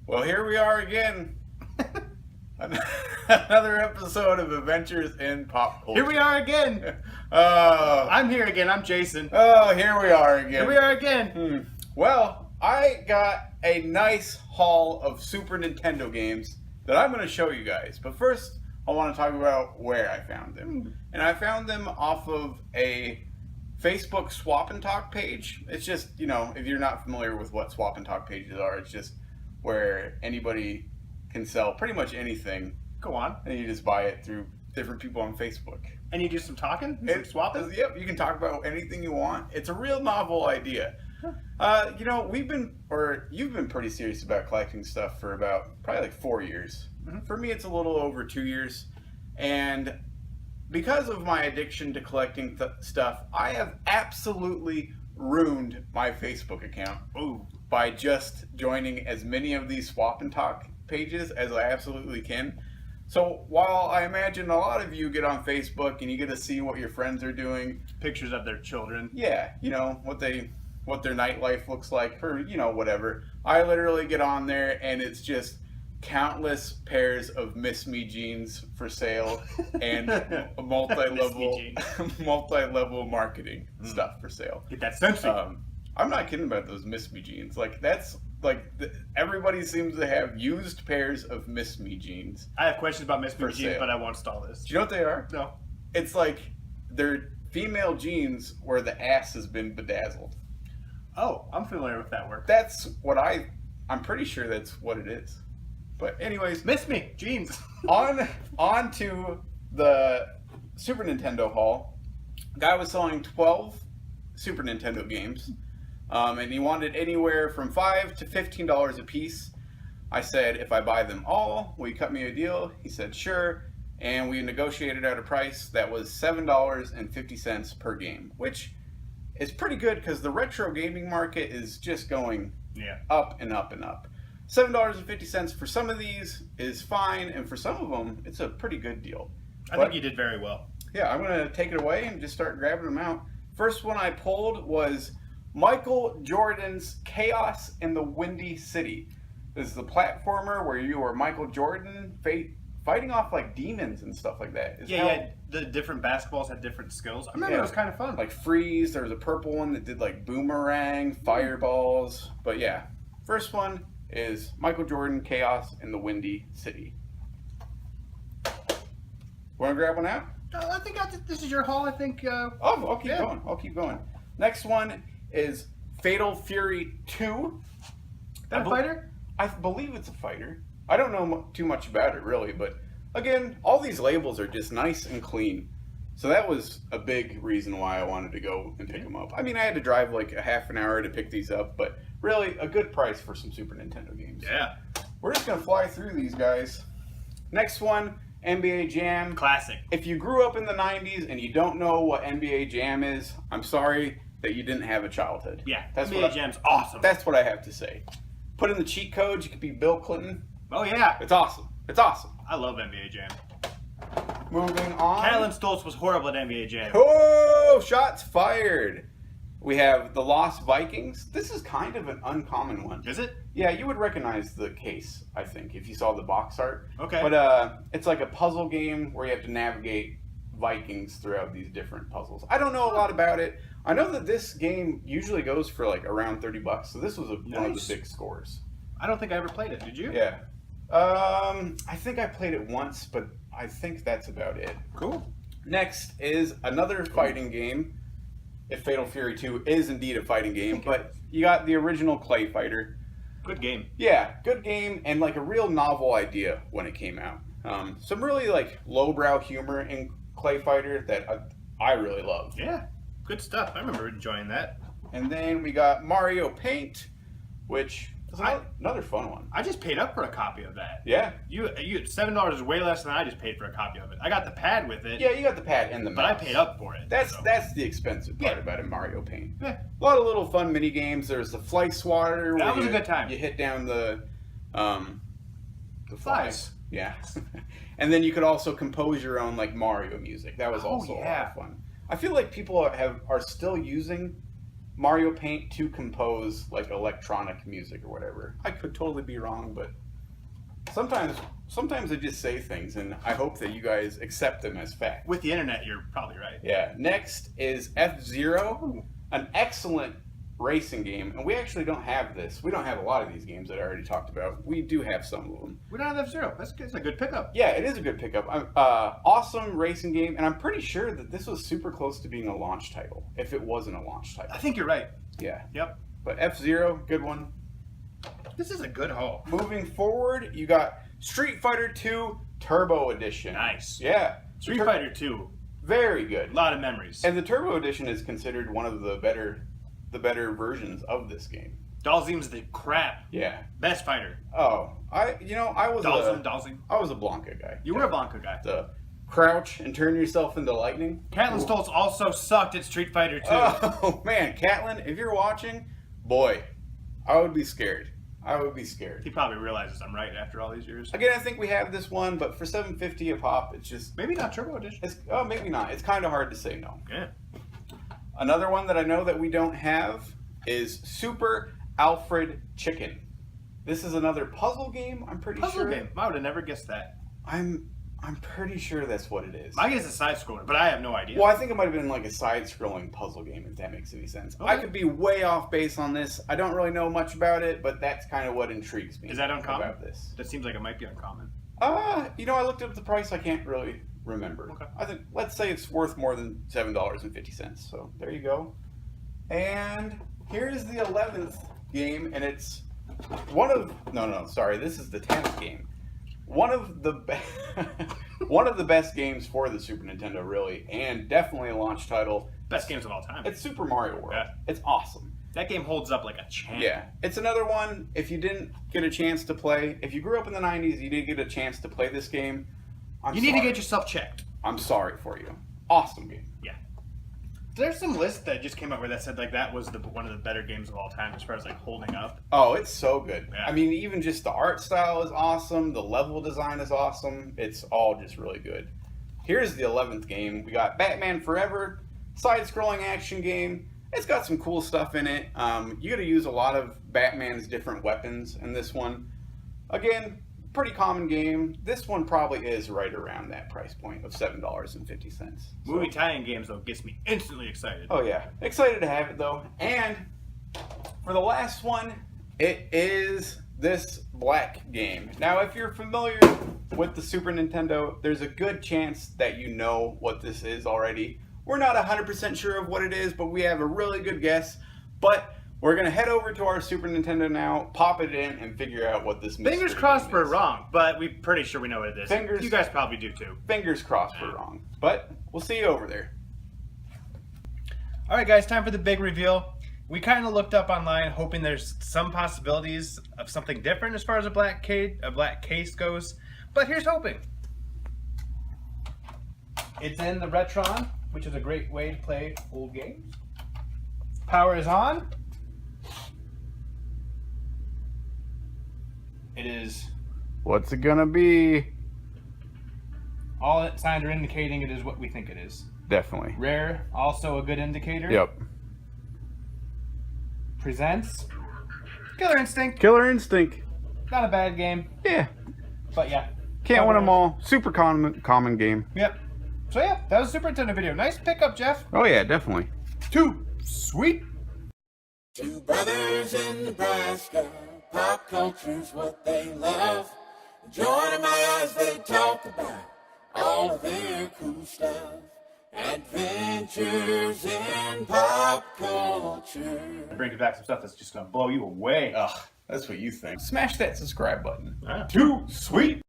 Well, here we are again. Another episode of Adventures in Pop Culture. Here we are again. Oh, I'm here again. I'm Jason. Here we are again. Here we are again. Well, I got a nice haul of Super Nintendo games that I'm going to show you guys. But first, I want to talk about where I found them. And I found them off of a Facebook Swap and Talk page. It's just, if you're not familiar with what Swap and Talk pages are, it's just where anybody can sell pretty much anything. Go on. And you just buy it through different people on Facebook. And you do some talking? Some swapping? Yep, you can talk about anything you want. It's a real novel idea. You've been pretty serious about collecting stuff for about probably like 4 years. Mm-hmm. For me, it's a little over 2 years. And because of my addiction to collecting stuff, I have absolutely ruined my Facebook account. Ooh. By just joining as many of these Swap and Talk pages as I absolutely can. So while I imagine a lot of you get on Facebook and you get to see what your friends are doing, Pictures of their children. yeah, what their nightlife looks like, or whatever. I literally get on there and it's just countless pairs of Miss Me jeans for sale and multi-level marketing stuff for sale. Get that sensei. I'm not kidding about those Miss Me jeans. Like everybody seems to have used pairs of Miss Me jeans. I have questions about Miss Me for jeans, sale. but I won't stall this. Do you know what they are? No. It's like they're female jeans where the ass has been bedazzled. Oh, I'm familiar with that word. That's what I'm pretty sure that's what it is. But anyways, Miss Me jeans. on to the Super Nintendo haul. Guy was selling 12 Super Nintendo games. And he wanted anywhere from $5 to $15 a piece. I said, if I buy them all, will you cut me a deal? He said, sure. And we negotiated out a price that was $7.50 per game, which is pretty good because the retro gaming market is just going up and up and up. $7.50 for some of these is fine, and for some of them, it's a pretty good deal. I think you did very well. Yeah, I'm going to take it away and just start grabbing them out. First one I pulled was Michael Jordan's Chaos in the Windy City. This is a platformer where you are Michael Jordan fighting off like demons and stuff like that. The different basketballs had different skills. I remember it was kind of fun. Like Freeze, there was a purple one that did like boomerang, fireballs. But yeah, first one is Michael Jordan Chaos in the Windy City. Want to grab one out? I think this is your haul. I think. I'll keep going. Next one is Fatal Fury 2. That fighter? I believe it's a fighter. I don't know too much about it really, but again, all these labels are just nice and clean. So that was a big reason why I wanted to go and pick them up. I mean, I had to drive like a half an hour to pick these up, but really a good price for some Super Nintendo games. Yeah. We're just going to fly through these guys. Next one, NBA Jam. Classic. If you grew up in the 90s and you don't know what NBA Jam is, I'm sorry that you didn't have a childhood. Yeah, that's NBA Jam's awesome. That's what I have to say. Put in the cheat codes, you could be Bill Clinton. Oh yeah. It's awesome. It's awesome. I love NBA Jam. Moving on. Catelyn Stoltz was horrible at NBA Jam. Oh, shots fired. We have the Lost Vikings. This is kind of an uncommon one. Is it? Yeah, you would recognize the case, I think, if you saw the box art. Okay. But it's like a puzzle game where you have to navigate Vikings throughout these different puzzles. I don't know a lot about it. I know that this game usually goes for like around $30, so this was one of the big scores. I don't think I ever played it. Did you? Yeah. I think I played it once, but I think that's about it. Cool. Next is another fighting game. If Fatal Fury 2 is indeed a fighting game, but you got the original Clay Fighter. Good game. Yeah, good game, and like a real novel idea when it came out. Some really like lowbrow humor in Clay Fighter that I really loved. Yeah, good stuff. I remember enjoying that. And then we got Mario Paint, which is another fun one. I just paid up for a copy of that. Yeah. You $7 is way less than I just paid for a copy of it. I got the pad with it. Yeah, you got the pad and the mouse. But I paid up for it. That's the expensive part about it, Mario Paint. Yeah. A lot of little fun mini games. There's the Fly Swatter. That was a good time. You hit down the flies. Yeah. And then you could also compose your own like Mario music. That was also a lot of fun. I feel like people are still using Mario Paint to compose like electronic music or whatever. I could totally be wrong, but sometimes I just say things, and I hope that you guys accept them as fact. With the internet, you're probably right. Yeah. Next is F-Zero, an excellent racing game, and we actually don't have this. We don't have a lot of these games that I already talked about. We do have some of them. We don't have F-Zero. That's a good pickup. Yeah, it is a good pickup. Awesome racing game, and I'm pretty sure that this was super close to being a launch title, if it wasn't a launch title. I think you're right. Yeah. Yep. But F-Zero, good one. This is a good haul. Moving forward, you got Street Fighter 2 Turbo Edition. Nice. Yeah. Street Fighter 2. Very good. A lot of memories. And the Turbo Edition is considered one of the better versions of this game. Dhalsim's the crap. Yeah. Best fighter. Oh, I was Dhalsim. I was a Blanca guy. You were a Blanca guy. The crouch and turn yourself into lightning. Catelyn Stoltz also sucked at Street Fighter 2. Oh man, Catelyn, if you're watching, boy, I would be scared. He probably realizes I'm right after all these years. Again, I think we have this one, but for $7.50 a pop, it's just Maybe not Turbo Edition. maybe not. It's kind of hard to say no. Yeah. Another one that I know that we don't have is Super Alfred Chicken. This is another puzzle game, I'm pretty sure. Puzzle game. I would have never guessed that. I'm pretty sure that's what it is. My guess is side scroller, but I have no idea. Well, I think it might have been like a side-scrolling puzzle game, if that makes any sense. Okay. I could be way off base on this. I don't really know much about it, but that's kind of what intrigues me. Is that uncommon? About this? That seems like it might be uncommon. I looked up the price. I can't really remember. Okay. I think, let's say it's worth more than $7.50. So there you go. And here's the 11th game, and it's this is the 10th game. One of the best games for the Super Nintendo, really, and definitely a launch title. Best games of all time. It's Super Mario World. Yeah. It's awesome. That game holds up like a champ. Yeah. It's another one, if you didn't get a chance to play, if you grew up in the 90s, you didn't get a chance to play this game, You need to get yourself checked. I'm sorry for you. Awesome game. Yeah. There's some list that just came out where that said like that was one of the better games of all time as far as like holding up. Oh, it's so good. Yeah. I mean, even just the art style is awesome. The level design is awesome. It's all just really good. Here's the 11th game. We got Batman Forever, side-scrolling action game. It's got some cool stuff in it. You got to use a lot of Batman's different weapons in this one. Again, pretty common game. This one probably is right around that price point of $7.50. Movie tie-in games though gets me instantly excited. Oh yeah, excited to have it though. And for the last one, it is this black game. Now, if you're familiar with the Super Nintendo, there's a good chance that you know what this is already. We're not 100% sure of what it is, but we have a really good guess. But we're going to head over to our Super Nintendo now, pop it in, and figure out what this mystery Fingers crossed game we're is. wrong, but we're pretty sure we know what it is. You guys probably do too. Fingers crossed we're wrong. But we'll see you over there. All right, guys, time for the big reveal. We kind of looked up online, hoping there's some possibilities of something different as far as a black case goes. But here's hoping. It's in the Retron, which is a great way to play old games. Power is on. It is What's it gonna be? all signs are indicating it is what we think it is. Definitely. Rare, also a good indicator. Yep. Presents Killer Instinct. Killer Instinct. Not a bad game, Yeah. but yeah. Can't win them all. Super common game. Yep. So yeah, that was a Super Nintendo video. Nice pickup, Jeff. Oh yeah, definitely. Too sweet. Two brothers in Nebraska, pop culture's what they love. Joining my eyes, they talk about all of their cool stuff. Adventures in pop culture. Bring back some stuff that's just gonna blow you away. Ugh, that's what you think. Smash that subscribe button. Too sweet.